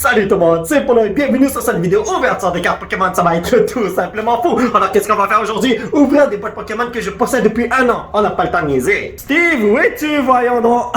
Salut tout le monde, c'est Polo et bienvenue sur cette vidéo ouverture de cartes Pokémon. Ça va être tout simplement fou. Alors qu'est-ce qu'on va faire aujourd'hui? Ouvrir des boîtes Pokémon que je possède depuis un an. On n'a pas le temps de niaiser. Steve, où es-tu? Voyons donc.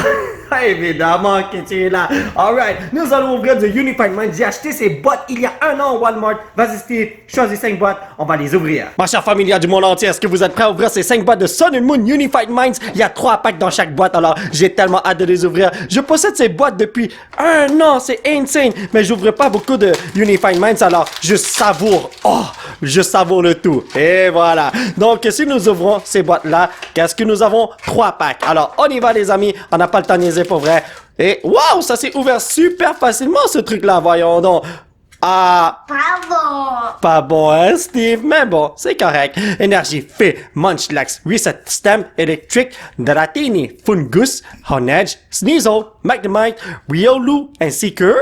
Évidemment que tu es là. Alright, nous allons ouvrir du Unified Minds. J'ai acheté ces boîtes il y a un an au Walmart. Vas-y Steve, choisis 5 boîtes, on va les ouvrir. Ma chère familia du monde entier, est-ce que vous êtes prêts à ouvrir ces 5 boîtes de Sun and Moon Unified Minds? Il y a 3 packs dans chaque boîte, alors j'ai tellement hâte de les ouvrir. Je possède ces boîtes depuis un an, c'est insane. Mais j'ouvre pas beaucoup de Unified Minds, alors je savoure. Oh, je savoure le tout. Et voilà. Donc si nous ouvrons ces boîtes-là, qu'est-ce que nous avons? 3 packs. Alors on y va les amis, on n'a pas le temps de niaiser pour vrai. Et waouh, ça s'est ouvert super facilement ce truc-là, voyons donc. Ah, Pas bon. pas bon, hein, Steve? Mais bon, c'est correct. Énergie Fée, Munchlax, Reset Stem, Electric, Dratini, Fungus, Honedge, Sneasel, Magnemite, Riolu, ainsi que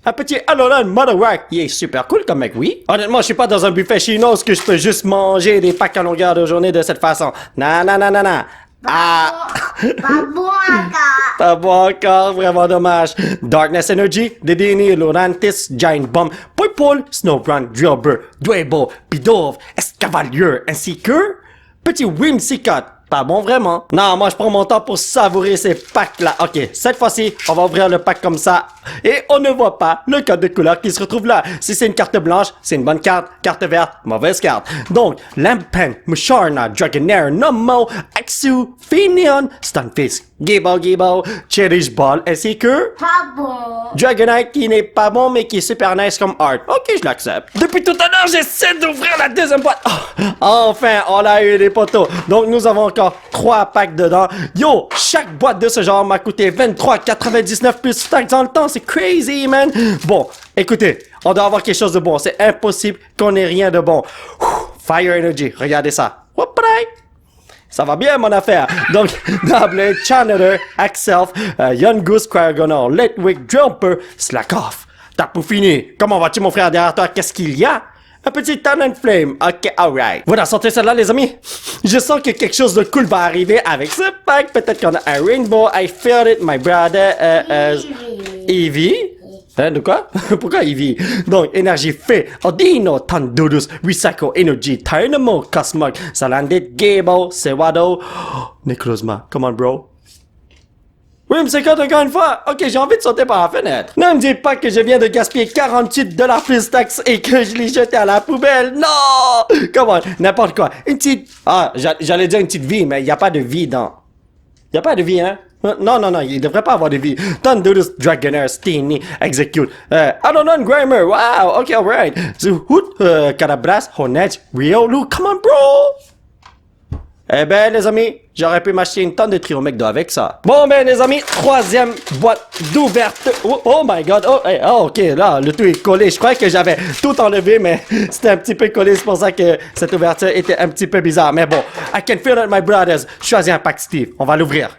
un petit Alolan Motherwrack. Il est super cool comme mec, oui. Honnêtement, je suis pas dans un buffet chinois que je peux juste manger des packs à longueur de journée de cette façon. Non, non, non, non, non. Ah! Pas bon encore. Pas bon encore, vraiment dommage. Darkness Energy, Dedenne, Lurantis, Giant Bomb, Poipole, Snowrun, Drillbur, Dwebo, Pidove, Escavalier, ainsi que petit Whimsicott. Pas bon vraiment. Non, moi je prends mon temps pour savourer ces packs-là. Ok, cette fois-ci, on va ouvrir le pack comme ça. Et on ne voit pas le code de couleur qui se retrouve là. Si c'est une carte blanche, c'est une bonne carte. Carte verte, mauvaise carte. Donc, Lampen, Musharna, Dragonair, Nomo, Axu, Finion, Stunfisk, Gibo, Cherish Ball, ainsi que Pas bon. Dragonite qui n'est pas bon mais qui est super nice comme art. Ok, je l'accepte. Depuis tout à l'heure, j'essaie d'ouvrir la deuxième boîte. Oh, enfin, on l'a eu les poteaux. Donc, nous avons encore 3 packs dedans. Yo, chaque boîte de ce genre m'a coûté 23,99 plus taxes dans le temps. C'est crazy, man. Bon, écoutez, on doit avoir quelque chose de bon. C'est impossible qu'on ait rien de bon. Fire Energy, regardez ça. Ça va bien, mon affaire. Donc, Double, Channeler, Axelf, Young Goose, Cryogonal, Litwick, Drillper, Slack Off. T'as pour fini. Comment vas-tu, mon frère, derrière toi? Qu'est-ce qu'il y a? Un petit Talon Flame. Ok, alright. Vous la sentez celle-là, les amis? Je sens que quelque chose de cool va arriver avec ce pack. Peut-être qu'on a un Rainbow. I feel it, my brother. Eevee? Hein, de quoi? Pourquoi Eevee? Donc, Énergie Fée, Odino, Tandurus, Recycle Energy, Tynamo, Cosmog, Salandit, Gable, Sewado, Necrozma. Come on, bro. Oui, mais c'est quand encore une fois? Ok, j'ai envie de sauter par la fenêtre. Ne me dites pas que je viens de gaspiller 48$ plus taxes et que je l'ai jeté à la poubelle. Non! Comment? N'importe quoi. Une petite... Ah, j'allais dire une petite vie, mais il n'y a pas de vie dans... Il n'y a pas de vie, hein? Non, il devrait pas avoir de vie. Thundurus, Dragonair, Steenie, Execute, Alolan Grimer, wow, ok, alright. Zuhut, Cadabras, Honedge, Riolu, come on, bro! Eh ben, les amis, j'aurais pu m'acheter une tonne de Triomegdo avec ça. Bon, ben, les amis, 3e boîte d'ouverte. Oh my god, ok, là, le tout est collé. Je croyais que j'avais tout enlevé, mais c'était un petit peu collé. C'est pour ça que cette ouverture était un petit peu bizarre. Mais bon, I can feel it, my brothers. Choisis un pack, Steve. On va l'ouvrir.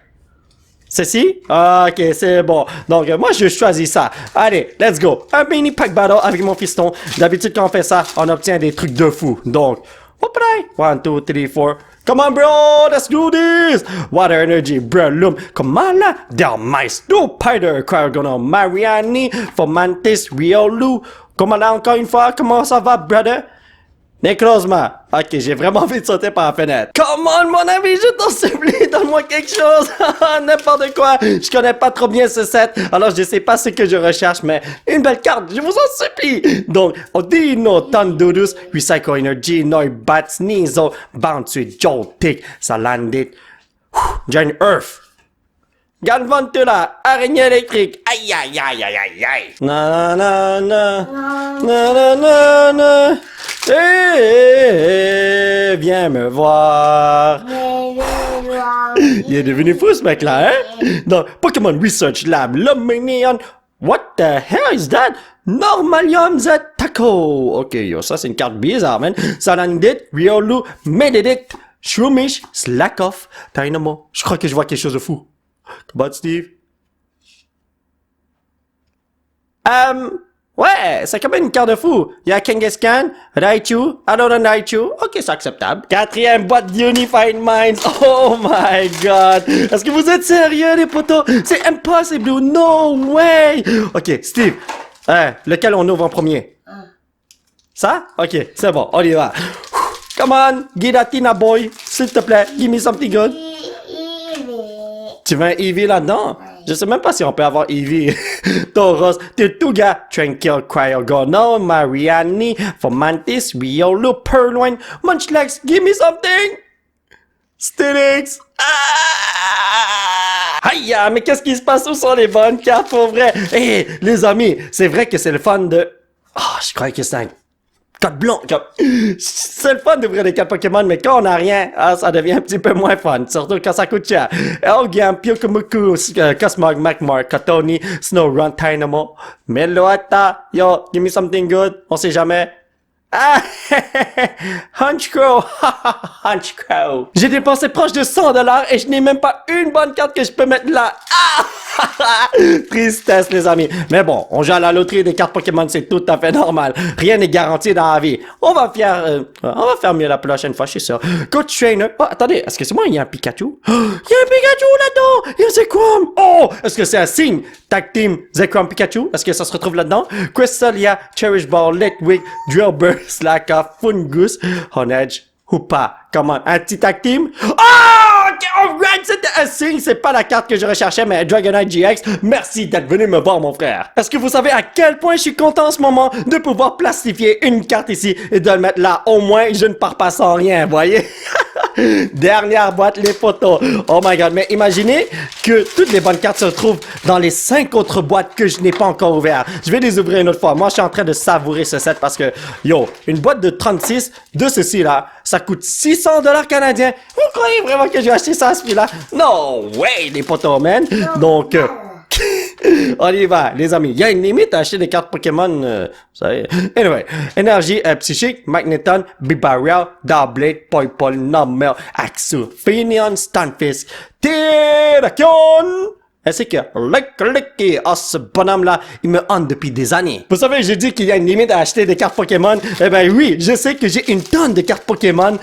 Ceci? Ok, c'est bon. Donc, moi, je choisis ça. Allez, let's go. Un mini pack battle avec mon fiston. D'habitude, quand on fait ça, on obtient des trucs de fou. Donc, hop là. 1, 2, 3, 4. Come on, bro. Let's do this. Water Energy, Breloom, Komala, Delmice, Spider, Cryogonal, Mariani, Fomantis, Riolu. Komala, encore une fois. Comment ça va, brother? Necrozma. Ok, j'ai vraiment envie de sauter par la fenêtre. Come on, mon ami, je t'en supplie, donne-moi quelque chose. N'importe quoi. Je connais pas trop bien ce set, alors je sais pas ce que je recherche, mais une belle carte, je vous en supplie. Donc, Odino, Tandurus, Recycle Energy, Noibat, Sneasel, Bouncy, Joltik, Salandit, Giant Earth. Galvantula, araignée électrique. Aïe, aïe, aïe, aïe, aïe, aïe. Na, na, na, na, na, na, na. Viens me voir. Il est devenu fou, ce mec-là, hein? Donc, Pokémon Research Lab, Lumineon. What the hell is that? Normalium Z Taco. Ok, yo, ça, c'est une carte bizarre, man. Salandit, Riolu, Mededit, Shroomish, Slackoff, Dynamo. Je crois que je vois quelque chose de fou. Come on, Steve. Ouais, c'est quand même une carte de fou. Il y a Kangaskhan, Raichu, Alolan Raichu. Ok, c'est acceptable. 4e boîte Unified Minds. Oh my god. Est-ce que vous êtes sérieux, les potos? C'est impossible. No way. Ok, Steve. Hein, lequel on ouvre en premier? Ça? Ok, c'est bon, on y va. Come on, Gidatina boy, s'il te plaît, give me something good. Tu veux un Eevee là-dedans? Je sais même pas si on peut avoir Eevee. Tauros, Tortuga, Tranquil, Cryogonal, Mariani, Fomantis, Riolu, Purloin, Munchlax, give me something! Stilix! Aïe, mais qu'est-ce qui se passe? Où sont les bonnes cartes pour vrai? Hé, les amis, c'est vrai que c'est le fun de... je croyais que c'est un code blond. C'est le fun d'ouvrir des cartes Pokémon, mais quand on n'a rien, ça devient un petit peu moins fun. Surtout quand ça coûte cher. Elgiam, Pyukumuku, Cosmog, Magmar, Kotoni, Snowrun, Tynamo, Meloetta. Yo, give me something good. On sait jamais. Honchkrow, Honchkrow. J'ai dépensé proche de 100$ et je n'ai même pas une bonne carte que je peux mettre là. Tristesse, les amis. Mais bon, on joue à la loterie des cartes Pokémon, c'est tout à fait normal. Rien n'est garanti dans la vie. On va faire mieux la prochaine fois, je suis sûr. Coach Trainer. Oh, attendez, est-ce que c'est moi? Il y a un Pikachu? Il y a un Pikachu là-dedans! Il y a Zekrom! Oh! Est-ce que c'est un signe? Tag Team Zekrom Pikachu? Est-ce que ça se retrouve là-dedans? Crystalia, Cherish Ball, Litwick, Drillbur, Slacka, Fungus, Honedge, Hoopa. Comment? Un petit tag team? Oh! Ok, alright, c'était un signe, c'est pas la carte que je recherchais, mais Dragonite GX, merci d'être venu me voir, mon frère. Est-ce que vous savez à quel point je suis content en ce moment de pouvoir plastifier une carte ici et de le mettre là? Au moins, je ne pars pas sans rien, voyez? Dernière boîte, les photos. Oh my god, mais imaginez que toutes les bonnes cartes se retrouvent dans les 5 autres boîtes que je n'ai pas encore ouvertes. Je vais les ouvrir une autre fois. Moi, je suis en train de savourer ce set parce que, yo, une boîte de 36 de ceci là, ça coûte 600$ canadiens. Vous croyez vraiment que je vais acheter ça à ce prix-là? No way, les potos, man. Donc, on y va, les amis. Il y a une limite à acheter des cartes Pokémon, vous savez. Anyway, Énergie Psychique, Magneton, Bibarel, Doublade, Poipole, Numel, Axu, Finion, Stunfisk, Terrakion, ainsi que Licky. Oh, ce bonhomme-là, il me hante depuis des années. Vous savez, j'ai dit qu'il y a une limite à acheter des cartes Pokémon. Eh ben oui, je sais que j'ai une tonne de cartes Pokémon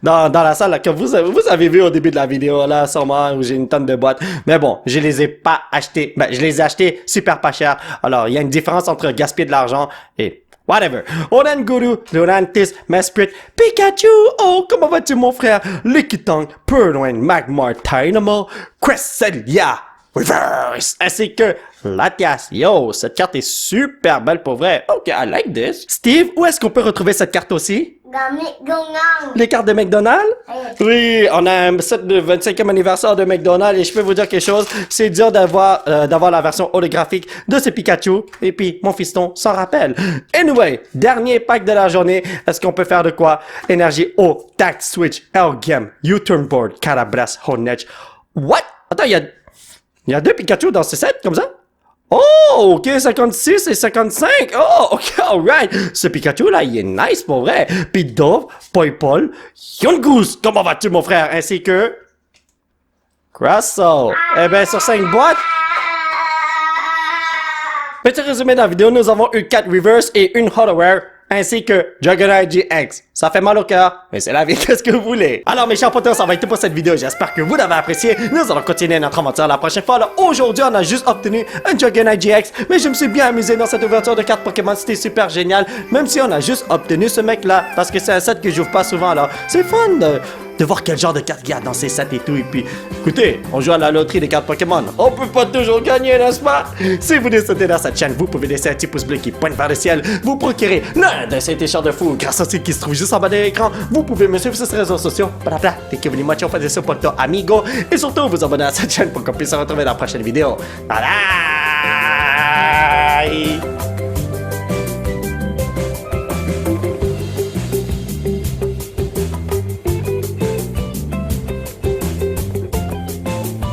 dans la salle là, que vous avez vu au début de la vidéo là, sûrement, où j'ai une tonne de boîtes. Mais bon, je les ai pas achetées. Ben, je les ai achetées super pas cher. Alors, il y a une différence entre gaspiller de l'argent et... whatever. Oranguru, Lurantis, Mesprit, Pikachu. Oh, comment vas-tu, mon frère? Lickitung, Purloin, Magmar, Tynamo, Cresselia, Reverse, ainsi que Latias. Yo, cette carte est super belle pour vrai. Ok, I like this. Steve, où est-ce qu'on peut retrouver cette carte aussi? Les cartes de McDonald's? Oui, on a un set de 25e anniversaire de McDonald's et je peux vous dire quelque chose, c'est dur d'avoir la version holographique de ce Pikachu et puis mon fiston s'en rappelle. Anyway, dernier pack de la journée, est-ce qu'on peut faire de quoi? Énergie O, Tact Switch, Elgam, U-Turn Board, Carabras, Honedge. What? Attends, il y a 2 Pikachu dans ce set comme ça? Oh, ok, 56 et 55. Oh, ok, alright. Ce Pikachu là, il est nice pour vrai. Puis Dove, Poipole, Yungoos, comment vas-tu mon frère? Ainsi que... Grasso. Eh ben, sur 5 boîtes... Petit résumé de la vidéo, nous avons eu 4 Reverse et une Holoware, ainsi que Dragonite GX. Ça fait mal au cœur, mais c'est la vie, qu'est-ce que vous voulez? Alors mes chers potos, ça va être tout pour cette vidéo, j'espère que vous l'avez apprécié. Nous allons continuer notre aventure la prochaine fois. Aujourd'hui, on a juste obtenu un Dragonite GX, mais je me suis bien amusé dans cette ouverture de cartes Pokémon, c'était super génial. Même si on a juste obtenu ce mec-là, parce que c'est un set que j'ouvre pas souvent, alors c'est fun de voir quel genre de cartes il y a dans ces sets et tout. Et puis, écoutez, on joue à la loterie des cartes Pokémon. On peut pas toujours gagner, n'est-ce pas? Si vous décédez dans cette chaîne, vous pouvez laisser un petit pouce bleu qui pointe vers le ciel. Vous procurez l'un de ces t-shirts de fou grâce au site qui se trouve juste en bas de l'écran. Vous pouvez me suivre sur ces réseaux sociaux. Blabla, dès que vous voulez moitié, on fait des porto amigo. Et surtout, vous abonner à cette chaîne pour qu'on puisse se retrouver dans la prochaine vidéo. Bye bye!